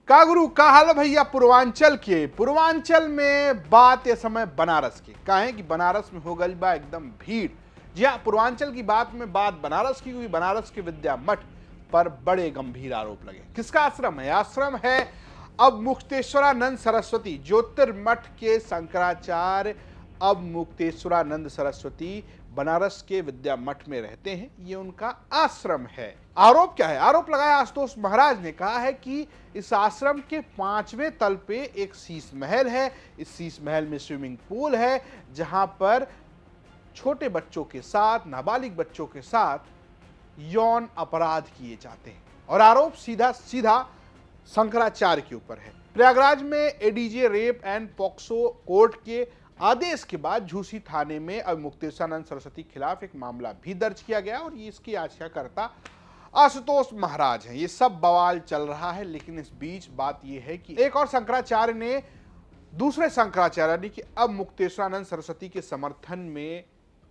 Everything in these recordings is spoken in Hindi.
का गुरु का हाल भैया पूर्वांचल में बात ये समय बनारस की कहें कि बनारस में हो गई बा एकदम भीड़। जी हाँ, पूर्वांचल की बात में बात बनारस की हुई। बनारस के विद्या मठ पर बड़े गंभीर आरोप लगे। किसका आश्रम है? आश्रम है अब मुक्तेश्वरानंद सरस्वती ज्योतिर्मठ के शंकराचार्य। अब मुक्तेश्वरानंद सरस्वती बनारस के विद्या मठ में रहते हैं, ये उनका आश्रम है। आरोप क्या है? आरोप लगाया आशुतोष महाराज ने, कहा है कि इस आश्रम के 5वें तल पे एक शीश महल है। इस शीश महल में स्विमिंग पूल है, जहां पर छोटे बच्चों के साथ, नाबालिग बच्चों के साथ यौन अपराध किए जाते हैं। और आरोप सीधा सीधा शंकराचार्य के ऊपर है। प्रयागराज में ADJ rape and POCSO court के आदेश के बाद झूसी थाने में अब मुक्तेश्वरानंद सरस्वती के खिलाफ एक मामला भी दर्ज किया गया और इसकी याचिकाकर्ता आशुतोष महाराज हैं। ये सब बवाल चल रहा है, लेकिन इस बीच बात यह है कि एक और शंकराचार्य ने दूसरे शंकराचार्य यानी कि अब मुक्तेश्वरानंद सरस्वती के समर्थन में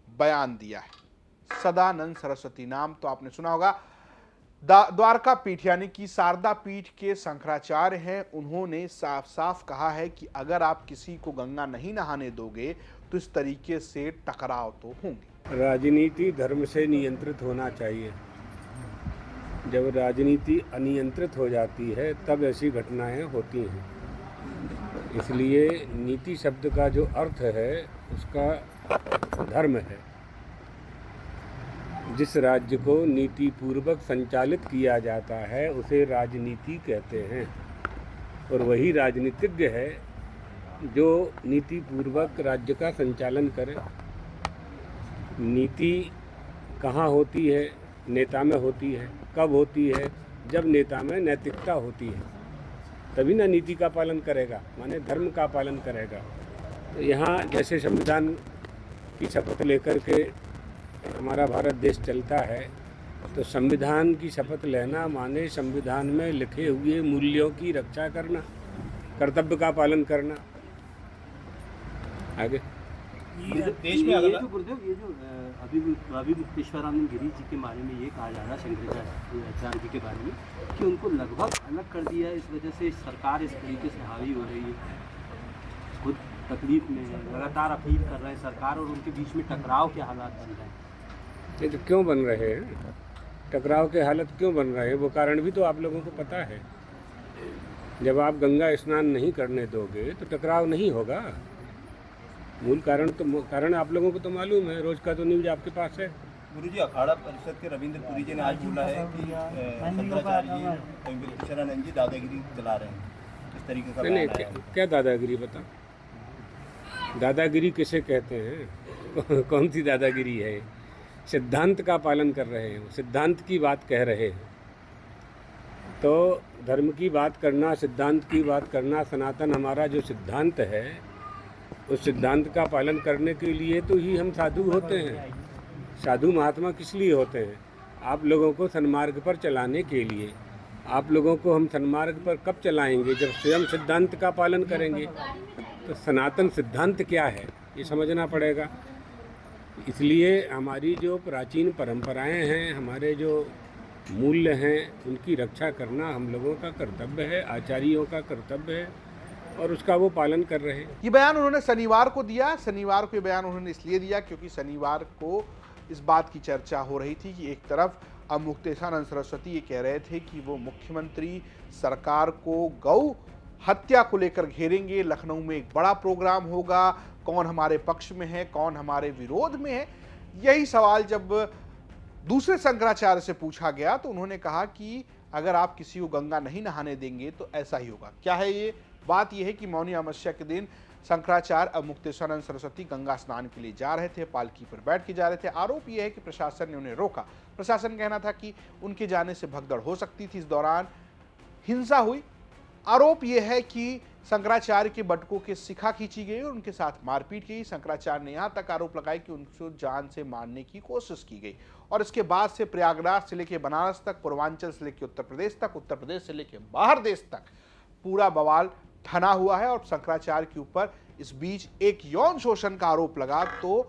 बयान दिया है। सदानंद सरस्वती नाम तो आपने सुना होगा। द्वारका पीठ यानी कि शारदा पीठ के शंकराचार्य हैं। उन्होंने साफ साफ कहा है कि अगर आप किसी को गंगा नहीं नहाने दोगे तो इस तरीके से टकराव तो होंगे। राजनीति धर्म से नियंत्रित होना चाहिए। जब राजनीति अनियंत्रित हो जाती है तब ऐसी घटनाएं होती हैं। इसलिए नीति शब्द का जो अर्थ है उसका धर्म है। जिस राज्य को नीति पूर्वक संचालित किया जाता है उसे राजनीति कहते हैं, और वही राजनीतिज्ञ है जो नीति पूर्वक राज्य का संचालन करे। नीति कहाँ होती है? नेता में होती है। कब होती है? जब नेता में नैतिकता होती है, तभी ना नीति का पालन करेगा, माने धर्म का पालन करेगा। तो यहाँ जैसे संविधान की शपथ लेकर के हमारा भारत देश चलता है, तो संविधान की शपथ लेना माने संविधान में लिखे हुए मूल्यों की रक्षा करना, कर्तव्य का पालन करना। आगे देश में ये जो गुरुदेव ये जो अभी मुक्तेश्वरानंद गिरी जी के बारे में ये कहा जा रहा है, शंकराचार्य जी के बारे में, कि उनको लगभग अलग कर दिया है। इस वजह से सरकार इस तरीके से हावी हो रही है, खुद तकलीफ में है, लगातार अपील कर रहे हैं सरकार, और उनके बीच में टकराव के हालात बन रहे हैं। ये तो क्यों बन रहे हैं? टकराव के हालत क्यों बन रहे हैं? वो कारण भी तो आप लोगों को पता है। जब आप गंगा स्नान नहीं करने दोगे तो टकराव नहीं होगा। मूल कारण आप लोगों को तो मालूम है, रोज का तो न्यूज आपके पास है। गुरुजी, अखाड़ा परिषद के रविंद्र पुरी जी ने आज बोला है कि शंकराचार्य जी मुक्तेश्वरानंद जी दादागिरी चला रहे हैं। इस तरीके का नहीं, क्या दादागिरी बता? दादागिरी किसे कहते हैं? कौन सी दादागिरी है? सिद्धांत का पालन कर रहे हैं, सिद्धांत की बात कह रहे हैं। तो धर्म की बात करना, सिद्धांत की बात करना, सनातन हमारा जो सिद्धांत है उस सिद्धांत का पालन करने के लिए तो ही हम साधु होते हैं। साधु महात्मा किस लिए होते हैं? आप लोगों को सन्मार्ग पर चलाने के लिए। आप लोगों को हम सन्मार्ग पर कब चलाएंगे? जब स्वयं सिद्धांत का पालन करेंगे। तो सनातन सिद्धांत क्या है ये समझना पड़ेगा। इसलिए हमारी जो प्राचीन परंपराएं हैं, हमारे जो मूल्य हैं, उनकी रक्षा करना हम लोगों का कर्तव्य है, आचार्यों का कर्तव्य है, और उसका वो पालन कर रहे हैं। ये बयान उन्होंने शनिवार को दिया। शनिवार को ये बयान उन्होंने इसलिए दिया क्योंकि शनिवार को इस बात की चर्चा हो रही थी कि एक तरफ अब मुक्तेश्वरानंद सरस्वती ये कह रहे थे कि वो मुख्यमंत्री सरकार को गौ हत्या को लेकर घेरेंगे। लखनऊ में एक बड़ा प्रोग्राम होगा, कौन हमारे पक्ष में है, कौन हमारे विरोध में है। यही सवाल जब दूसरे शंकराचार्य से पूछा गया तो उन्होंने कहा कि अगर आप किसी को गंगा नहीं नहाने देंगे तो ऐसा ही होगा। क्या है ये? बात यह है कि मौनी अमावस्या के दिन शंकराचार्य अब मुक्तेश्वरानंद सरस्वती गंगा स्नान के लिए जा रहे थे, पालकी पर बैठ के जा रहे थे। आरोप यह है कि प्रशासन ने उन्हें रोका। प्रशासन कहना था कि उनके जाने से भगदड़ हो सकती थी, इस दौरान हिंसा हुई। आरोप यह है कि शंकराचार्य के बटुकों के शिखा खींची गई और उनके साथ मारपीट की। शंकराचार्य ने यहां तक आरोप लगाया कि उनको जान से मारने की कोशिश की गई। और इसके बाद से प्रयागराज से लेकर बनारस तक, पूर्वांचल से लेकर उत्तर प्रदेश तक, उत्तर प्रदेश से लेकर बाहर देश तक पूरा बवाल ठना हुआ है। और शंकराचार्य के ऊपर इस बीच एक यौन शोषण का आरोप लगा तो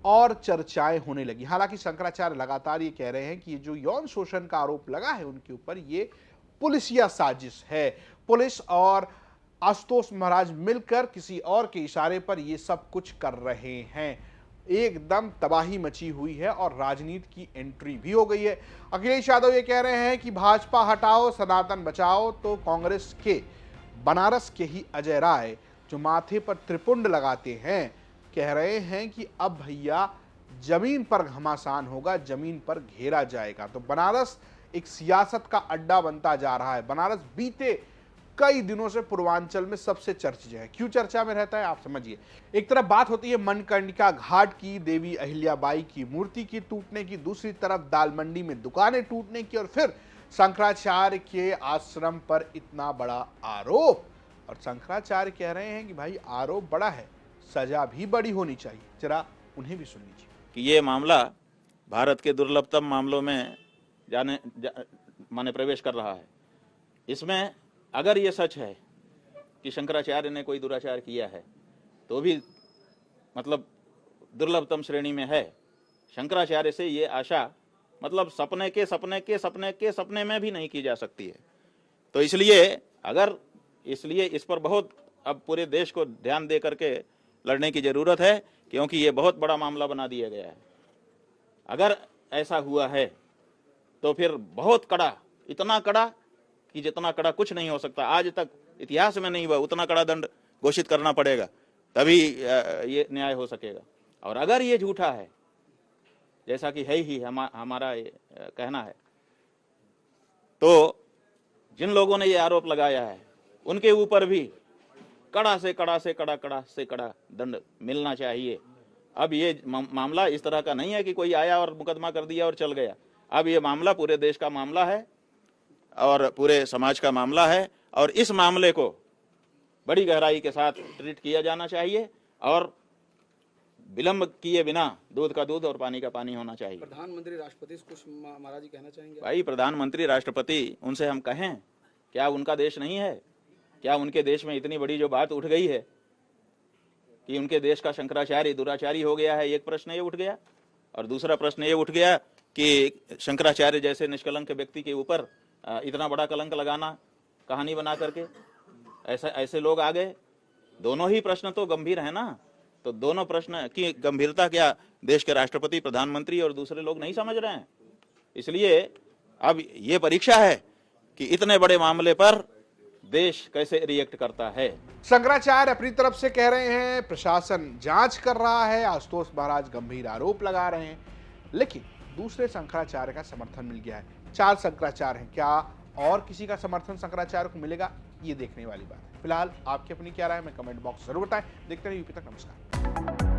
और चर्चाएं होने लगी। हालांकि शंकराचार्य लगातार ये कह रहे हैं कि जो यौन शोषण का आरोप लगा है उनके ऊपर, ये पुलिसिया साजिश है। पुलिस और आशुतोष महाराज मिलकर किसी और के इशारे पर ये सब कुछ कर रहे हैं। एकदम तबाही मची हुई है और राजनीति की एंट्री भी हो गई है। अखिलेश यादव ये कह रहे हैं कि भाजपा हटाओ सनातन बचाओ, तो कांग्रेस के बनारस के ही अजय राय जो माथे पर त्रिपुंड लगाते हैं कह रहे हैं कि अब भैया जमीन पर घमासान होगा, जमीन पर घेरा जाएगा। तो बनारस एक सियासत का अड्डा बनता जा रहा है। बनारस बीते कई दिनों से पूर्वांचल में सबसे चर्चित है। क्यों चर्चा में रहता है आप समझिए। एक तरफ बात होती है मणिकर्णिका घाट की, देवी अहिल्याबाई की मूर्ति की टूटने की, दूसरी तरफ दाल मंडी में दुकानें टूटने की, और फिर शंकराचार्य के आश्रम पर इतना बड़ा आरोप। और शंकराचार्य कह रहे हैं कि भाई आरोप बड़ा है, सजा भी बड़ी होनी चाहिए। जरा उन्हें भी सुन लीजिए। कि ये मामला भारत के दुर्लभतम मामलों में माने प्रवेश कर रहा है। इसमें अगर ये सच है कि शंकराचार्य ने कोई दुराचार किया है तो भी मतलब दुर्लभतम श्रेणी में है। शंकराचार्य से ये आशा मतलब सपने में भी नहीं की जा सकती है। तो इसलिए इस पर बहुत अब पूरे देश को ध्यान दे करके लड़ने की जरूरत है, क्योंकि ये बहुत बड़ा मामला बना दिया गया है। अगर ऐसा हुआ है तो फिर बहुत कड़ा, इतना कड़ा कि जितना कड़ा कुछ नहीं हो सकता, आज तक इतिहास में नहीं हुआ, उतना कड़ा दंड घोषित करना पड़ेगा, तभी ये न्याय हो सकेगा। और अगर ये झूठा है, जैसा कि है ही हमारा कहना है, तो जिन लोगों ने ये आरोप लगाया है उनके ऊपर भी कड़ा से कड़ा दंड मिलना चाहिए। अब ये मामला इस तरह का नहीं है कि कोई आया और मुकदमा कर दिया और चल गया। अब ये मामला पूरे देश का मामला है और पूरे समाज का मामला है, और इस मामले को बड़ी गहराई के साथ ट्रीट किया जाना चाहिए और विलंब किए बिना दूध का दूध और पानी का पानी होना चाहिए। प्रधानमंत्री राष्ट्रपति से कुछ महाराज जी कहना चाहेंगे? भाई प्रधानमंत्री राष्ट्रपति, उनसे हम कहें क्या उनका देश नहीं है? क्या उनके देश में इतनी बड़ी जो बात उठ गई है कि उनके देश का शंकराचार्य दुराचारी हो गया है, एक प्रश्न ये उठ गया। और दूसरा प्रश्न ये उठ गया कि शंकराचार्य जैसे निष्कलंक व्यक्ति के ऊपर इतना बड़ा कलंक लगाना कहानी बना करके, ऐसे लोग आ गए। दोनों ही प्रश्न तो गंभीर है ना, तो दोनों प्रश्न की गंभीरता क्या देश के राष्ट्रपति, प्रधानमंत्री और दूसरे लोग नहीं समझ रहे हैं? इसलिए अब ये परीक्षा है कि इतने बड़े मामले पर देश कैसे रिएक्ट करता है। शंकराचार्य अपनी तरफ से कह रहे हैं प्रशासन जांच कर रहा है, आशुतोष महाराज गंभीर आरोप लगा रहे हैं, लेकिन दूसरे शंकराचार्य का समर्थन मिल गया है। 4 शंकराचार्य हैं, क्या और किसी का समर्थन शंकराचार्य को मिलेगा? ये देखने वाली बात है। फिलहाल आपकी अपनी क्या राय है, मैं कमेंट बॉक्स जरूर बताएं। देखते रहिए यूपी तक। नमस्कार।